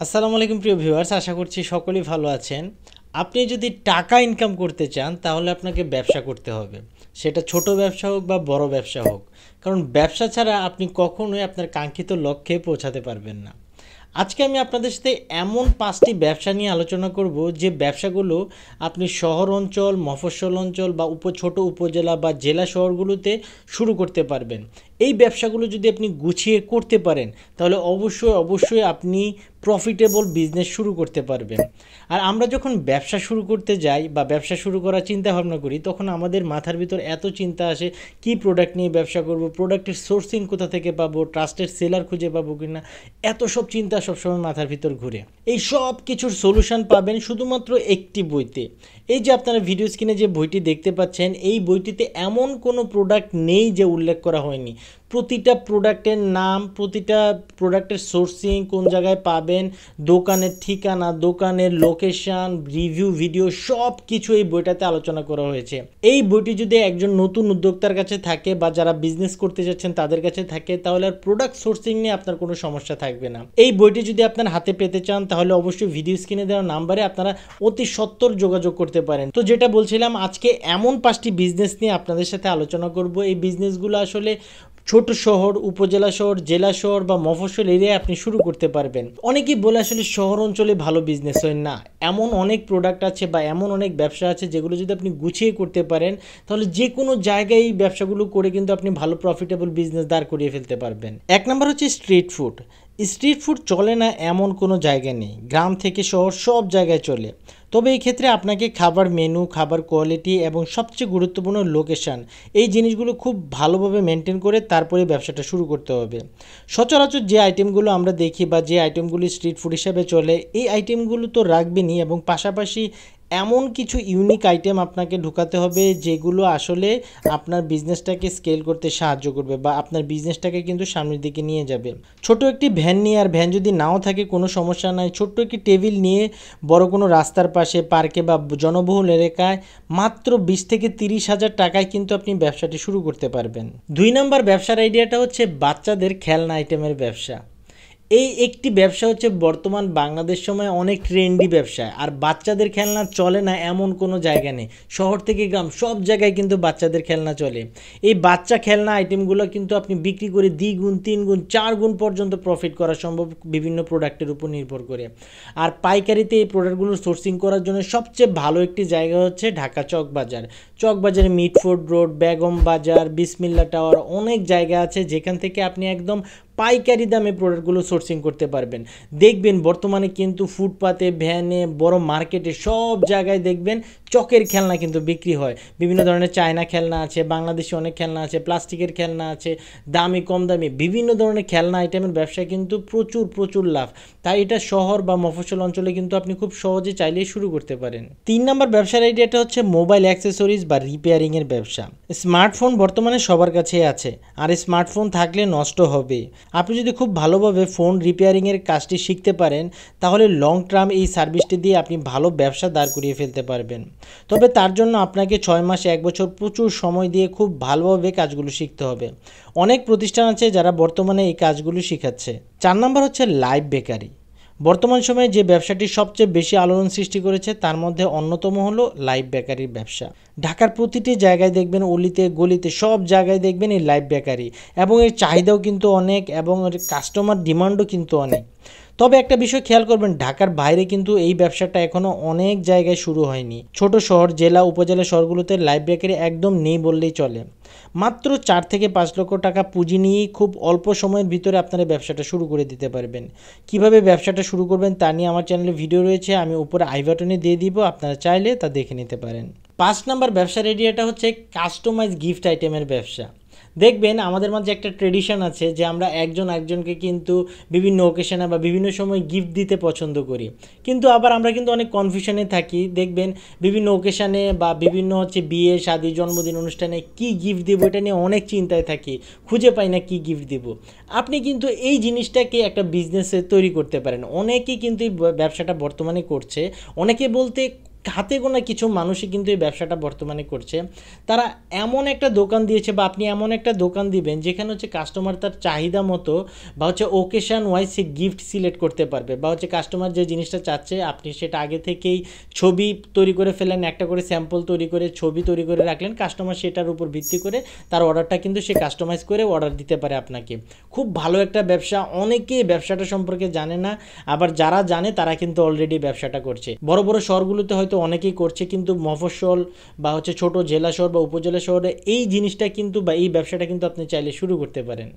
আসসালামু আলাইকুম প্রিয় ভিউয়ার্স, আশা করছি সকলেই ভালো আছেন। আপনি যদি টাকা ইনকাম করতে চান তাহলে আপনাকে ব্যবসা করতে হবে। সেটা ছোট ব্যবসা হোক বা বড় ব্যবসা হোক, কারণ ব্যবসা ছাড়া আপনি কখনোই আপনার কাঙ্ক্ষিত লক্ষ্যে পৌঁছাতে পারবেন না। আজকে আমি আপনাদের সাথে এমন 5টি ব্যবসা নিয়ে আলোচনা করব যে ব্যবসাগুলো আপনি শহর অঞ্চল, মফস্বল অঞ্চল বা ছোট উপজেলা বা জেলা শহরগুলোতে শুরু করতে পারবেন। এই ব্যবসাগুলো যদি আপনি গুছিয়ে করতে পারেন তাহলে অবশ্যই আপনি প্রফিটেবল বিজনেস শুরু করতে পারবেন। আর আমরা যখন ব্যবসা শুরু করতে যাই বা ব্যবসা শুরু করার চিন্তা ভাবনা করি, তখন আমাদের মাথার ভিতর এত চিন্তা আসে, কি প্রোডাক্ট নিয়ে ব্যবসা করব, প্রোডাক্টের সোর্সিং কোথা থেকে পাবো, ট্রাস্টেড সেলার খুঁজে পাবো কিনা, এত সব চিন্তা সবসময় মাথার ভিতর ঘুরে। এই সব কিছুর সলিউশন পাবেন শুধুমাত্র একটি বইতে। এই যে আপনারা ভিডিও স্ক্রিনে যে বইটি দেখতে পাচ্ছেন, এই বইটিতে এমন কোনো প্রোডাক্ট নেই যে উল্লেখ করা হয়নি। প্রতিটা প্রোডাক্টের নাম, প্রতিটা প্রোডাক্টের সোর্সিং, কোন জায়গায় পাবেন, দোকানের ঠিকানা, দোকানের লোকেশান, রিভিউ ভিডিও, সব কিছু এই বইটাতে আলোচনা করা হয়েছে। এই বইটি যদি একজন নতুন উদ্যোক্তার কাছে থাকে বা যারা বিজনেস করতে যাচ্ছেন তাদের কাছে থাকে, তাহলে আর প্রোডাক্ট সোর্সিং নিয়ে আপনার কোনো সমস্যা থাকবে না। এই বইটি যদি আপনার হাতে পেতে চান তাহলে অবশ্যই ভিডিও স্ক্রিনে দেওয়া নাম্বারে আপনারা অতি সত্বর যোগাযোগ করতে পারেন। তো যেটা বলছিলাম, আজকে এমন 5টি বিজনেস নিয়ে আপনাদের সাথে আলোচনা করব। এই বিজনেসগুলো আসলে ছোট শহর, উপজেলা শহর, জেলা শহর বা মফস্বল এরিয়ায় আপনি শুরু করতে পারবেন। অনেকেই বলে আসলে শহর অঞ্চলে ভালো বিজনেস হয় না। এমন অনেক প্রোডাক্ট আছে বা এমন অনেক ব্যবসা আছে যেগুলো যদি আপনি গুছিয়ে করতে পারেন তাহলে যে কোনো জায়গায় এই ব্যবসাগুলো করে কিন্তু আপনি ভালো প্রফিটেবল বিজনেস দাঁড় করিয়ে ফেলতে পারবেন। এক নম্বর হচ্ছে স্ট্রিট ফুড। স্ট্রিট ফুড চলে না এমন কোনো জায়গা নেই, গ্রাম থেকে শহর সব জায়গায় চলে। তবে এই ক্ষেত্রে আপনাকে খাবার মেনু, খাবার কোয়ালিটি এবং সবচেয়ে গুরুত্বপূর্ণ লোকেশান, এই জিনিসগুলো খুব ভালোভাবে মেনটেন করে তারপরে ব্যবসাটা শুরু করতে হবে। সচরাচর যে আইটেমগুলো আমরা দেখি বা যে আইটেমগুলি স্ট্রিট ফুড হিসাবে চলে, এই আইটেমগুলো তো রাখবেনই, এবং পাশাপাশি এমন কিছু ইউনিক আইটেম আপনাকে ঢুকাতে হবে যেগুলো আসলে আপনার বিজনেসটাকে স্কেল করতে সাহায্য করবে বা আপনার বিজনেসটাকে কিন্তু সামনের দিকে নিয়ে যাবে। ছোট একটি ভ্যান নিয়ে, আর ভ্যান যদি নাও থাকে কোনো সমস্যা নাই, ছোট্ট একটি টেবিল নিয়ে বড় কোনো রাস্তার পাশে, পার্কে বা জনবহুল এলাকায় মাত্র 20 থেকে 30 হাজার টাকায় কিন্তু আপনি ব্যবসাটি শুরু করতে পারবেন। 2 নম্বর ব্যবসার আইডিয়াটা হচ্ছে বাচ্চাদের খেলনা আইটেমের ব্যবসা। এই একটি ব্যবসা হচ্ছে বর্তমান বাংলাদেশ সময়ে অনেক ট্রেন্ডি ব্যবসা। আর বাচ্চাদের খেলনা চলে না এমন কোনো জায়গা নেই, শহর থেকে গ্রাম সব জায়গায় কিন্তু বাচ্চাদের খেলনা চলে। এই বাচ্চা খেলনা আইটেমগুলো কিন্তু আপনি বিক্রি করে 2 গুণ 3 গুণ 4 গুণ পর্যন্ত প্রফিট করা সম্ভব বিভিন্ন প্রোডাক্টের উপর নির্ভর করে। আর পাইকারিতে এই প্রোডাক্টগুলো সোর্সিং করার জন্য সবচেয়ে ভালো একটি জায়গা হচ্ছে ঢাকা চকবাজার। চকবাজারে মিটফোর্ড রোড, বেগম বাজার, বিসমিল্লা টাওয়ার, অনেক জায়গা আছে যেখান থেকে আপনি একদম পাইকারি দামে প্রোডাক্টগুলো সোর্সিং করতে পারবেন। দেখবেন বর্তমানে কিন্তু ফুটপাতে, ভ্যানে, বড় মার্কেটে সব জায়গায় দেখবেন চকের খেলনা কিন্তু বিক্রি হয়। বিভিন্ন ধরনের চায়না খেলনা আছে, বাংলাদেশি অনেক খেলনা আছে, প্লাস্টিকের খেলনা আছে, দামি কম দামি বিভিন্ন ধরনের খেলনা আইটেমের ব্যবসায় কিন্তু প্রচুর প্রচুর লাভ। তাই এটা শহর বা মফস্বল অঞ্চলে কিন্তু আপনি খুব সহজে চাইলেই শুরু করতে পারেন। 3 নম্বর ব্যবসার আইডিয়াটা হচ্ছে মোবাইল অ্যাক্সেসরিজ বা রিপেয়ারিংয়ের ব্যবসা। স্মার্টফোন বর্তমানে সবার কাছেই আছে, আর স্মার্টফোন থাকলে নষ্ট হবে। আপনি যদি খুব ভালোভাবে ফোন রিপেয়ারিংয়ের কাজটি শিখতে পারেন তাহলে লং টার্ম এই সার্ভিসটি দিয়ে আপনি ভালো ব্যবসা দাঁড় করিয়ে ফেলতে পারবেন। তবে তার জন্য আপনাকে 6 মাস 1 বছর প্রচুর সময় দিয়ে খুব ভালোভাবে কাজগুলো শিখতে হবে। অনেক প্রতিষ্ঠান আছে যারা বর্তমানে এই কাজগুলো শেখাচ্ছে। 4 নম্বর হচ্ছে লাইভ বেকারি। বর্তমান সময়ে যে ব্যবসাটি সবচেয়ে বেশি আলোড়ন সৃষ্টি করেছে তার মধ্যে অন্যতম হলো লাইভ বেকারির ব্যবসা। ঢাকার প্রতিটি জায়গায় দেখবেন, অলিতে গলিতে সব জায়গায় দেখবেন এই লাইভ বেকারি, এবং এর চাহিদাও কিন্তু অনেক এবং এর কাস্টমার ডিমান্ডও কিন্তু অনেক। তবে একটা বিষয় খেয়াল করবেন, ঢাকার বাইরে কিন্তু এই ব্যবসাটা এখনও অনেক জায়গায় শুরু হয়নি। ছোট শহর, জেলা, উপজেলা শহরগুলোতে লাইভ বেকারি একদম নেই বললেই চলে। মাত্র 4 থেকে 5 লক্ষ টাকা পুঁজি নিয়েই খুব অল্প সময়ের ভিতরে আপনারা ব্যবসাটা শুরু করে দিতে পারবেন। কিভাবে ব্যবসাটা শুরু করবেন তা নিয়ে আমার চ্যানেলে ভিডিও রয়েছে, আমি উপরে আই বাটনে দিয়ে দিব, আপনারা চাইলে তা দেখে নিতে পারেন। 5 নম্বর ব্যবসার আইডিয়াটা হচ্ছে কাস্টমাইজ গিফট আইটেমের ব্যবসা। দেখবেন আমাদের মাঝে একটা ট্রেডিশন আছে যে আমরা একজন একজনকে কিন্তু বিভিন্ন ওকেশনে বা বিভিন্ন সময় গিফট দিতে পছন্দ করি, কিন্তু আবার আমরা কিন্তু অনেক কনফিউশনে থাকি। দেখবেন বিভিন্ন ওকেশনে বা বিভিন্ন বিয়ে শাদী জন্মদিন অনুষ্ঠানে কি গিফট দেবো এটা নিয়ে অনেক চিন্তায় থাকি, খুঁজে পাই না কি গিফট দেবো। আপনি কিন্তু এই জিনিসটাকে একটা বিজনেসে তৈরি করতে পারেন। অনেকেই কিন্তু এই ব্যবসাটা বর্তমানে করছে। অনেকে বলতে হাতে গোনা কিছু মানুষই কিন্তু এই ব্যবসাটা বর্তমানে করছে। তারা এমন একটা দোকান দিয়েছে বা আপনি এমন একটা দোকান দিবেন যেখানে হচ্ছে কাস্টমার তার চাহিদা মতো বা হচ্ছে ওকেশান ওয়াইজ সে গিফট সিলেক্ট করতে পারবে, বা হচ্ছে কাস্টমার যে জিনিসটা চাচ্ছে আপনি সেটা আগে থেকেই ছবি তৈরি করে ফেলেন, একটা করে স্যাম্পল তৈরি করে ছবি তৈরি করে রাখলেন, কাস্টমার সেটার উপর ভিত্তি করে তার অর্ডারটা কিন্তু সে কাস্টমাইজ করে অর্ডার দিতে পারে আপনাকে। খুব ভালো একটা ব্যবসা, অনেকেই ব্যবসাটা সম্পর্কে জানে না, আবার যারা জানে তারা কিন্তু অলরেডি ব্যবসাটা করছে। বড় বড় শহরগুলোতে হয়তো অনেকেই করছে, কিন্তু মফস্বল বা হচ্ছে ছোট জেলা শহর বা উপজেলা শহরে এই জিনিসটা কিন্তু বা এই ব্যবসাটা কিন্তু আপনি চাইলে শুরু করতে পারেন।